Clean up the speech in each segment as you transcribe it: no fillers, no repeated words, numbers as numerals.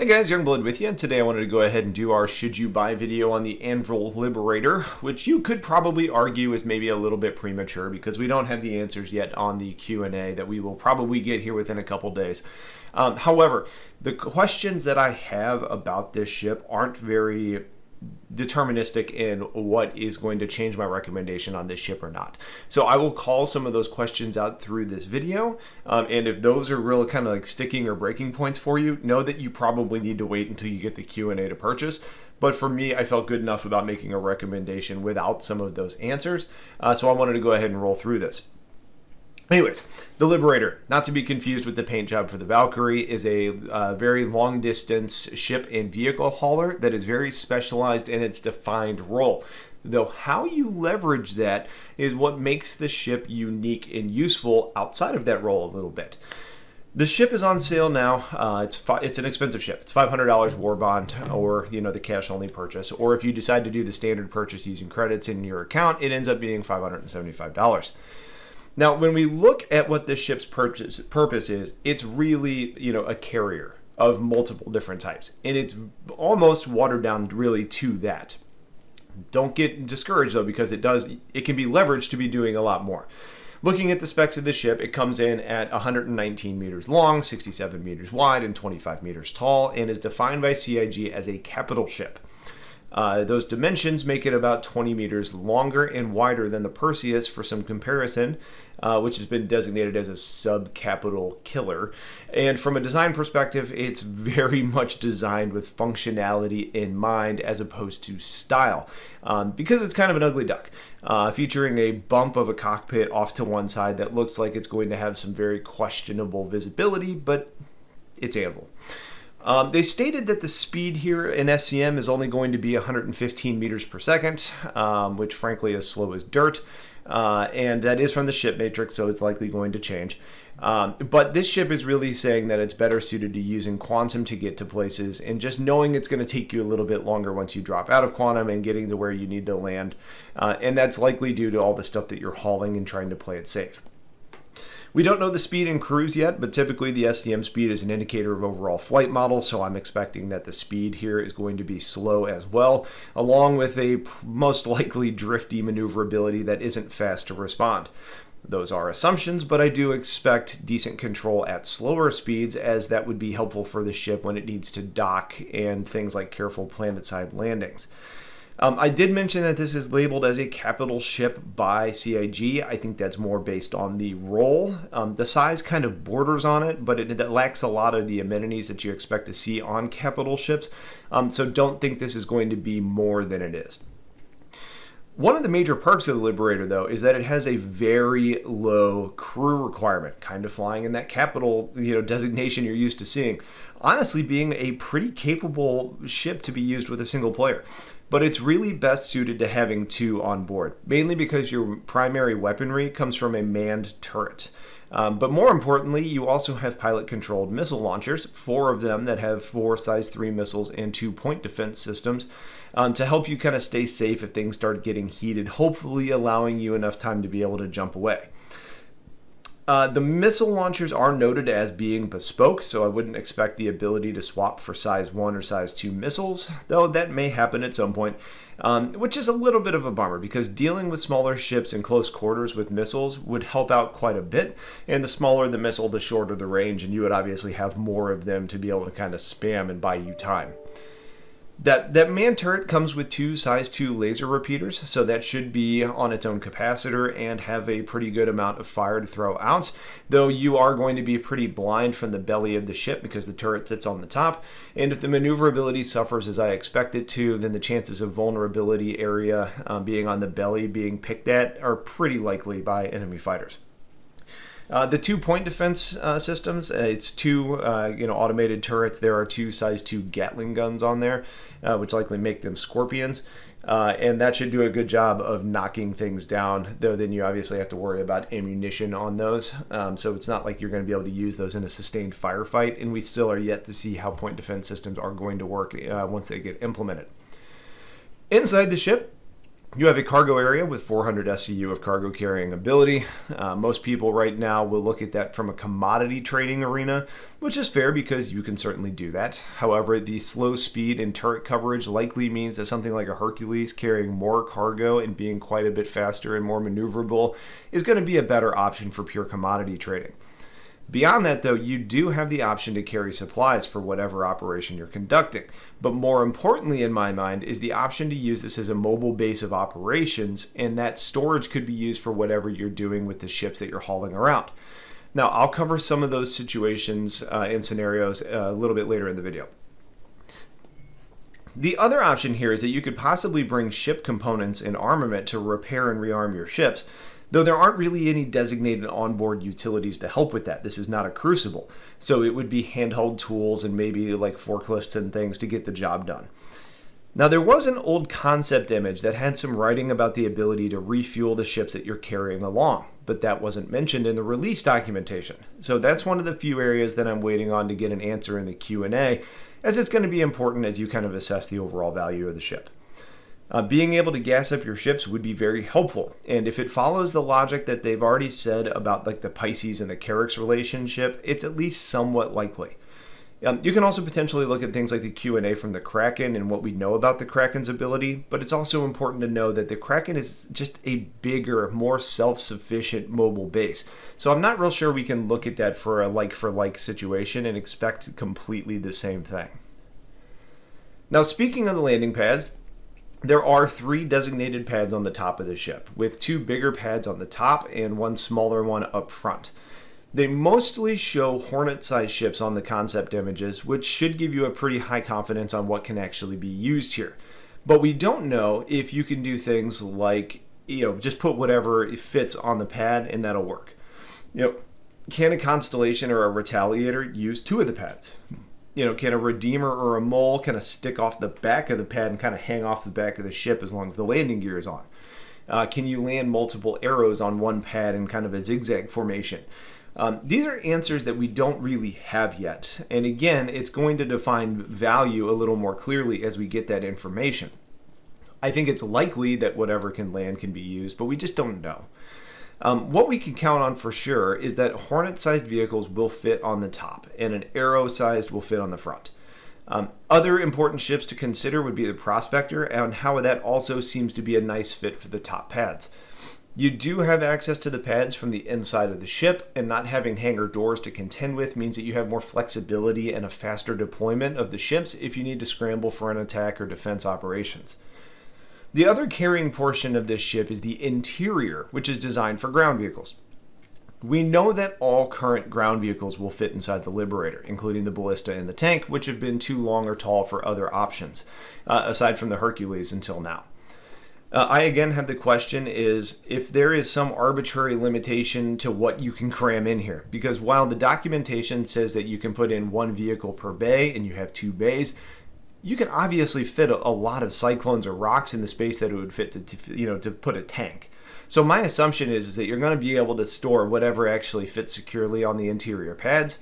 guys, Youngblood with you, and today I wanted to go ahead and do our Should You Buy video on the Anvil Liberator, which you could probably argue is maybe a little bit premature because we don't have the answers yet on the Q&A that we will probably get here within a couple days. However, the questions that I have about this ship aren't very deterministic in what is going to change my recommendation on this ship or not. So I will call some of those questions out through this video, and if those are real kind of like sticking or breaking points for you, know that you probably need to wait until you get the Q&A to purchase. But for me, I felt good enough about making a recommendation without some of those answers, so I wanted to go ahead and roll through this. Anyways, the Liberator, not to be confused with the paint job for the Valkyrie, is a very long-distance ship and vehicle hauler that is very specialized in its defined role. Though how you leverage that is what makes the ship unique and useful outside of that role a little bit. The ship is on sale now. It's an expensive ship. It's $500 war bond, or the cash-only purchase. Or if you decide to do the standard purchase using credits in your account, it ends up being $575. Now, when we look at what this ship's purpose is, it's really, a carrier of multiple different types. And it's almost watered down really to that. Don't get discouraged, though, because it can be leveraged to be doing a lot more. Looking at the specs of the ship, it comes in at 119 meters long, 67 meters wide, and 25 meters tall, and is defined by CIG as a capital ship. Those dimensions make it about 20 meters longer and wider than the Perseus for some comparison, which has been designated as a sub-capital killer. And from a design perspective, it's very much designed with functionality in mind as opposed to style, because it's kind of an ugly duck, featuring a bump of a cockpit off to one side that looks like it's going to have some very questionable visibility, but it's Anvil. They stated that the speed here in SCM is only going to be 115 meters per second, which frankly is slow as dirt, and that is from the ship matrix, so it's likely going to change. But this ship is really saying that it's better suited to using quantum to get to places, and just knowing it's going to take you a little bit longer once you drop out of quantum and getting to where you need to land, and that's likely due to all the stuff that you're hauling and trying to play it safe. We don't know the speed in cruise yet, but typically the SCM speed is an indicator of overall flight model, so I'm expecting that the speed here is going to be slow as well, along with a most likely drifty maneuverability that isn't fast to respond. Those are assumptions, but I do expect decent control at slower speeds, as that would be helpful for the ship when it needs to dock and things like careful planetside landings. I did mention that this is labeled as a capital ship by CIG. I think that's more based on the role. The size kind of borders on it, but it lacks a lot of the amenities that you expect to see on capital ships. So don't think this is going to be more than it is. One of the major perks of the Liberator, though, is that it has a very low crew requirement, kind of flying in that capital, designation you're used to seeing. Honestly, being a pretty capable ship to be used with a single player. But it's really best suited to having two on board, mainly because your primary weaponry comes from a manned turret. But more importantly, you also have pilot-controlled missile launchers, 4 of them that have 4 size 3 missiles and 2 point defense systems, to help you kind of stay safe if things start getting heated, hopefully allowing you enough time to be able to jump away. The missile launchers are noted as being bespoke, so I wouldn't expect the ability to swap for size 1 or size 2 missiles, though that may happen at some point, which is a little bit of a bummer because dealing with smaller ships in close quarters with missiles would help out quite a bit, and the smaller the missile, the shorter the range, and you would obviously have more of them to be able to kind of spam and buy you time. That man turret comes with 2 size 2 laser repeaters, so that should be on its own capacitor and have a pretty good amount of fire to throw out, though you are going to be pretty blind from the belly of the ship because the turret sits on the top, and if the maneuverability suffers as I expect it to, then the chances of vulnerability area being on the belly being picked at are pretty likely by enemy fighters. The 2 point defense systems, it's 2 automated turrets. There are 2 size 2 Gatling guns on there, which likely make them Scorpions, and that should do a good job of knocking things down, though then you obviously have to worry about ammunition on those, so it's not like you're going to be able to use those in a sustained firefight, and we still are yet to see how point defense systems are going to work once they get implemented. Inside the ship, You have a cargo area with 400 SCU of cargo carrying ability. Most people right now will look at that from a commodity trading arena, which is fair because you can certainly do that. However, the slow speed and turret coverage likely means that something like a Hercules carrying more cargo and being quite a bit faster and more maneuverable is going to be a better option for pure commodity trading. Beyond that, though, you do have the option to carry supplies for whatever operation you're conducting. But more importantly, in my mind, is the option to use this as a mobile base of operations, and that storage could be used for whatever you're doing with the ships that you're hauling around. Now, I'll cover some of those situations and scenarios a little bit later in the video. The other option here is that you could possibly bring ship components and armament to repair and rearm your ships, though there aren't really any designated onboard utilities to help with that. This is not a crucible, so it would be handheld tools and maybe like forklifts and things to get the job done. Now, there was an old concept image that had some writing about the ability to refuel the ships that you're carrying along, but that wasn't mentioned in the release documentation. So that's one of the few areas that I'm waiting on to get an answer in the Q&A, as it's going to be important as you kind of assess the overall value of the ship. Being able to gas up your ships would be very helpful, and if it follows the logic that they've already said about like the Pisces and the Carrax relationship, it's at least somewhat likely. You can also potentially look at things like the Q&A from the Kraken and what we know about the Kraken's ability, but it's also important to know that the Kraken is just a bigger, more self-sufficient mobile base. So I'm not real sure we can look at that for a like-for-like situation and expect completely the same thing. Now, speaking of the landing pads, there are 3 designated pads on the top of the ship, with 2 bigger pads on the top and 1 smaller one up front. They mostly show Hornet-sized ships on the concept images, which should give you a pretty high confidence on what can actually be used here. But we don't know if you can do things like, just put whatever fits on the pad and that'll work. Can a Constellation or a Retaliator use 2 of the pads? Can a Redeemer or a Mole kind of stick off the back of the pad and kind of hang off the back of the ship as long as the landing gear is on? Can you land multiple arrows on one pad in kind of a zigzag formation? These are answers that we don't really have yet. And again, it's going to define value a little more clearly as we get that information. I think it's likely that whatever can land can be used, but we just don't know. What we can count on for sure is that Hornet-sized vehicles will fit on the top, and an Arrow-sized will fit on the front. Other important ships to consider would be the Prospector, and how that also seems to be a nice fit for the top pads. You do have access to the pads from the inside of the ship, and not having hangar doors to contend with means that you have more flexibility and a faster deployment of the ships if you need to scramble for an attack or defense operations. The other carrying portion of this ship is the interior, which is designed for ground vehicles. We know that all current ground vehicles will fit inside the Liberator, including the Ballista and the tank, which have been too long or tall for other options, aside from the Hercules until now. I again have the question is if there is some arbitrary limitation to what you can cram in here, because while the documentation says that you can put in 1 vehicle per bay and you have 2 bays, you can obviously fit a lot of Cyclones or rocks in the space that it would fit to put a tank. So my assumption is that you're going to be able to store whatever actually fits securely on the interior pads,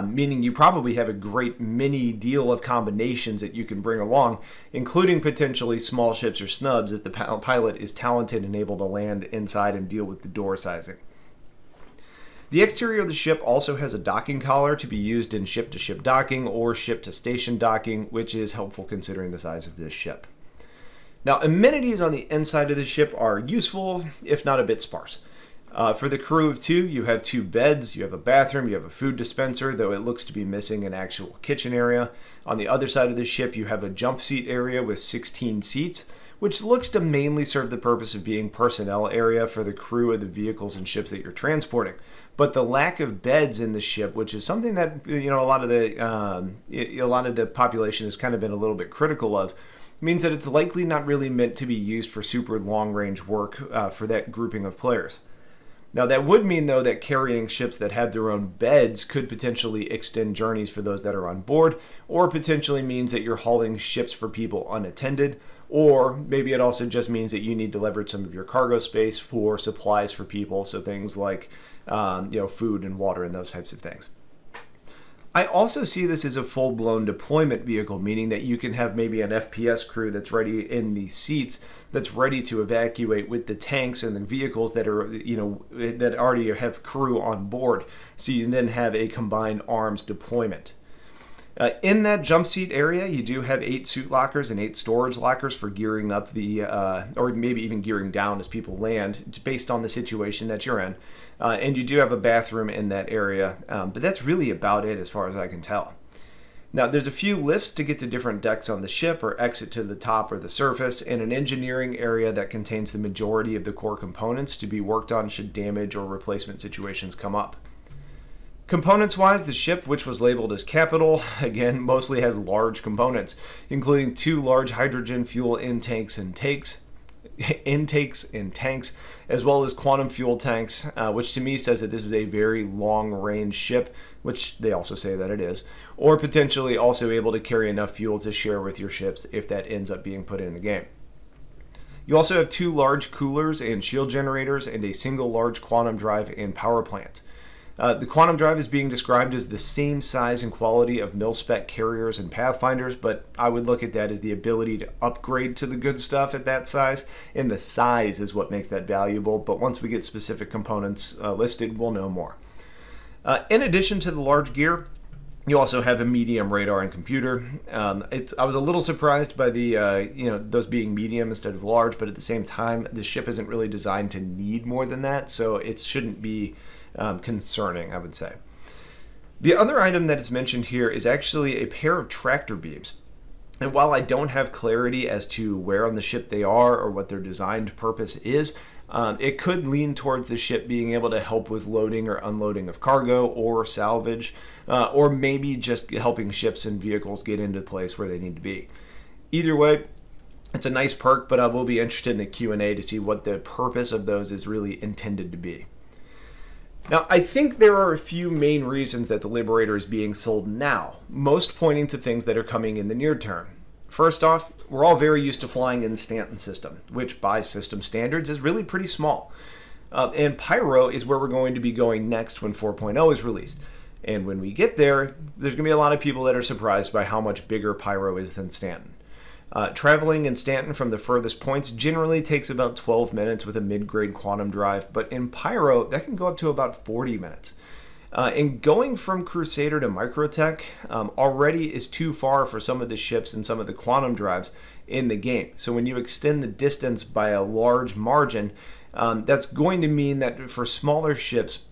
meaning you probably have a great mini deal of combinations that you can bring along, including potentially small ships or snubs if the pilot is talented and able to land inside and deal with the door sizing. The exterior of the ship also has a docking collar to be used in ship-to-ship docking or ship-to-station docking, which is helpful considering the size of this ship. Now, amenities on the inside of the ship are useful, if not a bit sparse. For the crew of 2, you have 2 beds, you have a bathroom, you have a food dispenser, though it looks to be missing an actual kitchen area. On the other side of the ship, you have a jump seat area with 16 seats, which looks to mainly serve the purpose of being personnel area for the crew of the vehicles and ships that you're transporting. But the lack of beds in the ship, which is something that a lot of the population has kind of been a little bit critical of, means that it's likely not really meant to be used for super long-range work for that grouping of players. Now, that would mean, though, that carrying ships that have their own beds could potentially extend journeys for those that are on board, or potentially means that you're hauling ships for people unattended, or maybe it also just means that you need to leverage some of your cargo space for supplies for people, so things like food and water and those types of things. I also see this as a full-blown deployment vehicle, meaning that you can have maybe an FPS crew that's ready in the seats, that's ready to evacuate with the tanks and the vehicles that are, that already have crew on board. So you then have a combined arms deployment. In that jump seat area, you do have 8 suit lockers and 8 storage lockers for gearing up or maybe even gearing down as people land, based on the situation that you're in. And you do have a bathroom in that area, but that's really about it as far as I can tell. Now, there's a few lifts to get to different decks on the ship or exit to the top or the surface, and an engineering area that contains the majority of the core components to be worked on should damage or replacement situations come up. Components-wise, the ship, which was labeled as Capital, again, mostly has large components, including 2 large hydrogen fuel intakes and tanks, as well as quantum fuel tanks, which to me says that this is a very long-range ship, which they also say that it is, or potentially also able to carry enough fuel to share with your ships if that ends up being put in the game. You also have 2 large coolers and shield generators and a single large quantum drive and power plant. The quantum drive is being described as the same size and quality of mil-spec carriers and pathfinders, but I would look at that as the ability to upgrade to the good stuff at that size, and the size is what makes that valuable, but once we get specific components listed, we'll know more. In addition to the large gear, you also have a medium radar and computer. I was a little surprised by those being medium instead of large, but at the same time, the ship isn't really designed to need more than that, so it shouldn't be concerning, I would say. The other item that is mentioned here is actually a pair of tractor beams. And while I don't have clarity as to where on the ship they are or what their designed purpose is, it could lean towards the ship being able to help with loading or unloading of cargo or salvage, or maybe just helping ships and vehicles get into the place where they need to be. Either way, it's a nice perk, but I will be interested in the Q&A to see what the purpose of those is really intended to be. Now, I think there are a few main reasons that the Liberator is being sold now, most pointing to things that are coming in the near term. First off, we're all very used to flying in the Stanton system, which by system standards is really pretty small. And Pyro is where we're going to be going next when 4.0 is released. And when we get there, there's going to be a lot of people that are surprised by how much bigger Pyro is than Stanton. Traveling in Stanton from the furthest points generally takes about 12 minutes with a mid-grade quantum drive, but in Pyro, that can go up to about 40 minutes. And going from Crusader to Microtech already is too far for some of the ships and some of the quantum drives in the game. So when you extend the distance by a large margin, that's going to mean that for smaller ships,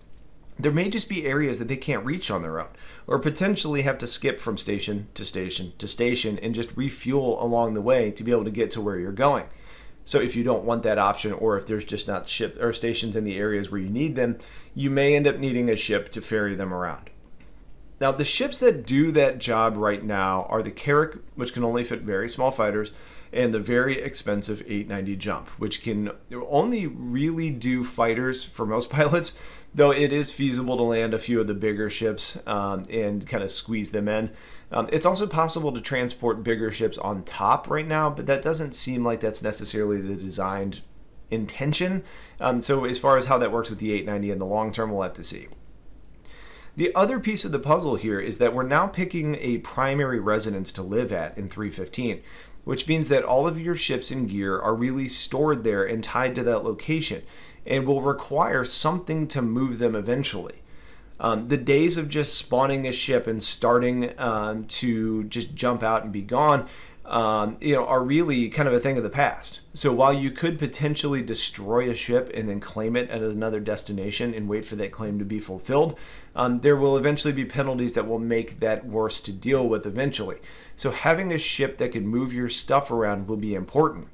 there may just be areas that they can't reach on their own, or potentially have to skip from station to station to station and just refuel along the way to be able to get to where you're going. So if you don't want that option, or if there's just not ship or stations in the areas where you need them, you may end up needing a ship to ferry them around. Now, the ships that do that job right now are the Carrack, which can only fit very small fighters, and the very expensive 890 Jump, which can only really do fighters for most pilots, though it is feasible to land a few of the bigger ships and kind of squeeze them in. It's also possible to transport bigger ships on top right now, but that doesn't seem like that's necessarily the designed intention. So as far as how that works with the 890 in the long term, we'll have to see. The other piece of the puzzle here is that we're now picking a primary residence to live at in 315, which means that all of your ships and gear are really stored there and tied to that location, and will require something to move them eventually. The days of just spawning a ship and starting to just jump out and be gone, are really kind of a thing of the past. So while you could potentially destroy a ship and then claim it at another destination and wait for that claim to be fulfilled, there will eventually be penalties that will make that worse to deal with eventually. So having a ship that can move your stuff around will be important.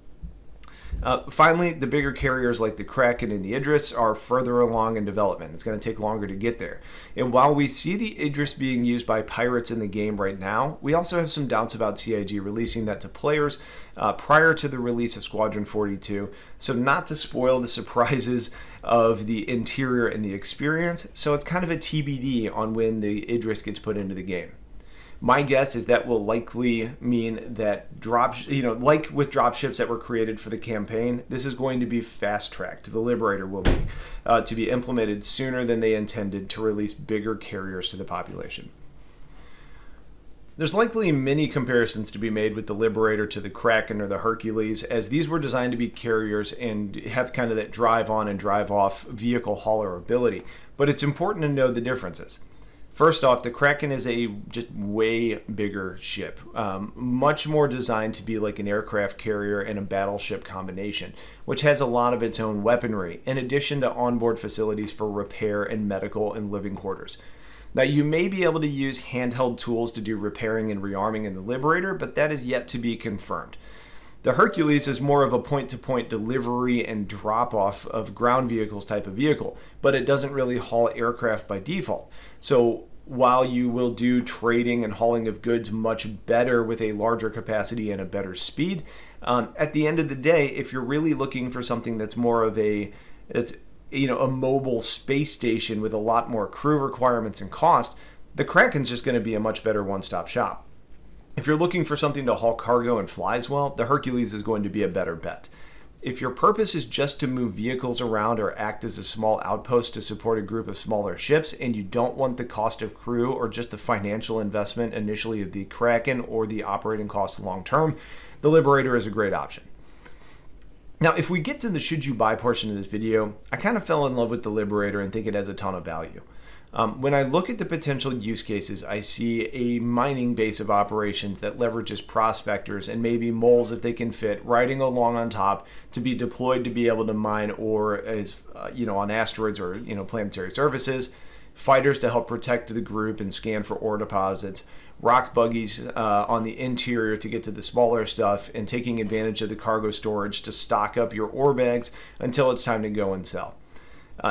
Finally, the bigger carriers like the Kraken and the Idris are further along in development. It's going to take longer to get there. And while we see the Idris being used by pirates in the game right now, we also have some doubts about CIG releasing that to players prior to the release of Squadron 42. So not to spoil the surprises of the interior and the experience, so it's kind of a TBD on when the Idris gets put into the game. My guess is that will likely mean that like with dropships that were created for the campaign, this is going to be fast-tracked. The Liberator will be to be implemented sooner than they intended to release bigger carriers to the population. There's likely many comparisons to be made with the Liberator to the Kraken or the Hercules, as these were designed to be carriers and have kind of that drive on and drive off vehicle hauler ability. But it's important to know the differences. First off, the Kraken is a just way bigger ship, much more designed to be like an aircraft carrier and a battleship combination, which has a lot of its own weaponry, in addition to onboard facilities for repair and medical and living quarters. Now, you may be able to use handheld tools to do repairing and rearming in the Liberator, but that is yet to be confirmed. The Hercules is more of a point-to-point delivery and drop-off of ground vehicles type of vehicle, but it doesn't really haul aircraft by default. So while you will do trading and hauling of goods much better with a larger capacity and a better speed, at the end of the day, if you're really looking for something that's more of a mobile space station with a lot more crew requirements and cost, the Kraken's just going to be a much better one-stop shop. If you're looking for something to haul cargo and flies well, the Hercules is going to be a better bet. If your purpose is just to move vehicles around or act as a small outpost to support a group of smaller ships, and you don't want the cost of crew or just the financial investment initially of the Kraken or the operating costs long term, the Liberator is a great option. Now, if we get to the should you buy portion of this video, I kind of fell in love with the Liberator and think it has a ton of value. When I look at the potential use cases, I see a mining base of operations that leverages prospectors and maybe moles if they can fit, riding along on top to be deployed to be able to mine ore as on asteroids or planetary surfaces, fighters to help protect the group and scan for ore deposits, rock buggies on the interior to get to the smaller stuff, and taking advantage of the cargo storage to stock up your ore bags until it's time to go and sell.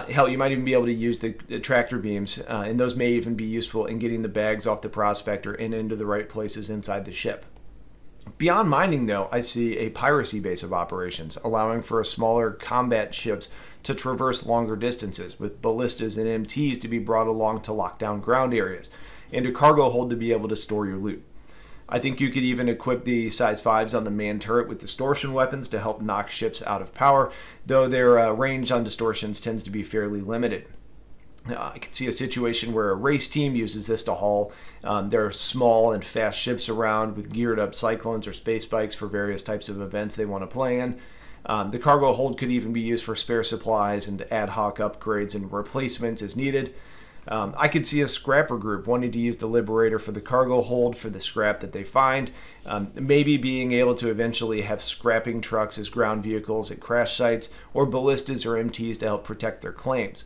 Hell, you might even be able to use the tractor beams, and those may even be useful in getting the bags off the prospector and into the right places inside the ship. Beyond mining, though, I see a piracy base of operations, allowing for smaller combat ships to traverse longer distances, with ballistas and MTs to be brought along to lock down ground areas, and a cargo hold to be able to store your loot. I think you could even equip the size 5s on the man turret with distortion weapons to help knock ships out of power, though their range on distortions tends to be fairly limited. I could see a situation where a race team uses this to haul their small and fast ships around with geared up cyclones or space bikes for various types of events they want to play in. The cargo hold could even be used for spare supplies and ad hoc upgrades and replacements as needed. I could see a scrapper group wanting to use the Liberator for the cargo hold for the scrap that they find, maybe being able to eventually have scrapping trucks as ground vehicles at crash sites, or ballistas or MTs to help protect their claims.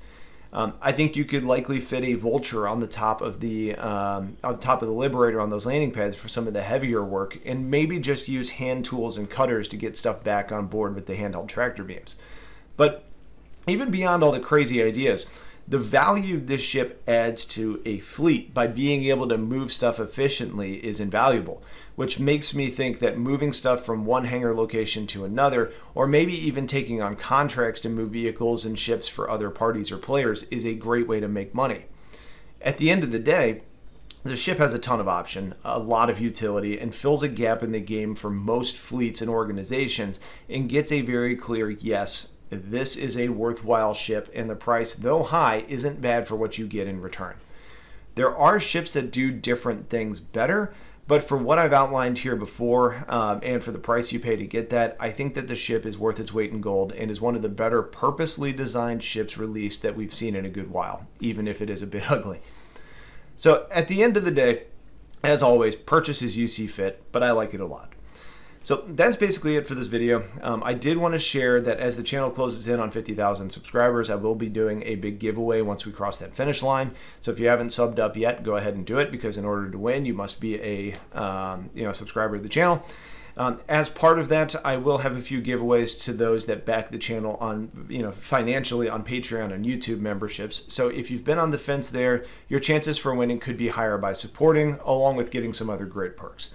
I think you could likely fit a vulture on the top of the Liberator on those landing pads for some of the heavier work, and maybe just use hand tools and cutters to get stuff back on board with the handheld tractor beams. But even beyond all the crazy ideas, the value this ship adds to a fleet by being able to move stuff efficiently is invaluable, which makes me think that moving stuff from one hangar location to another, or maybe even taking on contracts to move vehicles and ships for other parties or players, is a great way to make money. At the end of the day, the ship has a ton of option, a lot of utility, and fills a gap in the game for most fleets and organizations, and gets a very clear yes, this is a worthwhile ship, and the price, though high, isn't bad for what you get in return. There are ships that do different things better, but for what I've outlined here before, and for the price you pay to get that, I think that the ship is worth its weight in gold and is one of the better purposely designed ships released that we've seen in a good while, even if it is a bit ugly. So at the end of the day, as always, purchase as you see fit, but I like it a lot. So that's basically it for this video. I did want to share that as the channel closes in on 50,000 subscribers, I will be doing a big giveaway once we cross that finish line. So if you haven't subbed up yet, go ahead and do it, because in order to win, you must be a subscriber to the channel. As part of that, I will have a few giveaways to those that back the channel on, financially on Patreon and YouTube memberships. So if you've been on the fence there, your chances for winning could be higher by supporting, along with getting some other great perks.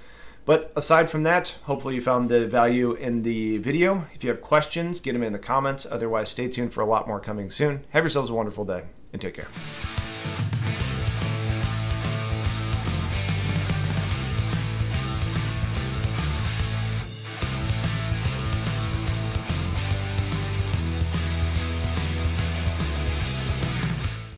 But aside from that, hopefully you found the value in the video. If you have questions, get them in the comments. Otherwise, stay tuned for a lot more coming soon. Have yourselves a wonderful day, and take care.